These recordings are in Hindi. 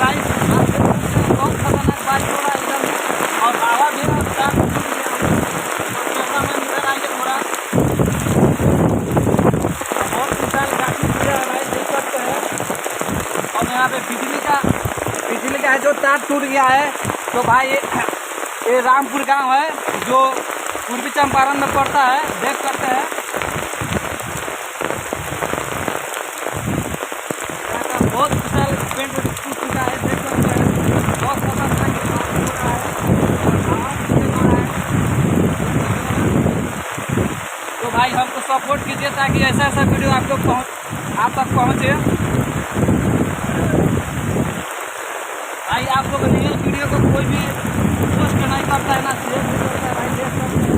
गाइस आप देख सकते हैं बहुत खतरनाक बारिश हो रहा है इधर में और हवा भी है और तार भी टूट गया है। तो कैमरा मैन इधर आइए थोड़ा, बहुत विशाल काफी गिरा है भाई, देख सकते हैं। और यहाँ पे बिजली का है जो तार टूट गया है। तो भाई ये रामपुर गांव है जो पूर्वी चंपारण में पड़ता है, देख सकते हैं। बहुत विशाल पेड़ टूट चुका है, देख सकते हैं। बहुत खतरनाक बारिश हो रहा है, आवाज भी आ रहा है। तो भाई हमको सपोर्ट कीजिए ताकि ऐसा ऐसा वीडियो आप तक पहुँचे। भाई आप लोग रियल वीडियो को कोई भी पोस्ट नहीं करता है ना शेयर नहीं करता है भाई, देख सकते हैं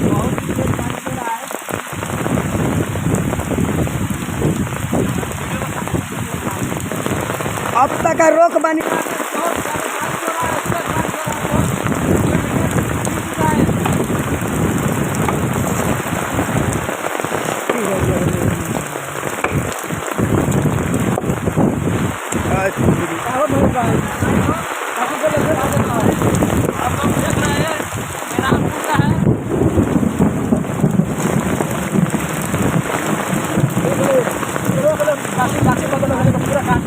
बहुत ही तेज पानी हो रहा है। अब तक का रोक बनी बहुत ज़्यादा बारिश हो रहा है, तेज बारिश हो रहा है, बहुत टूट चुका है। आप लोग देख रहे हैं रामपुर का है। पूरा काट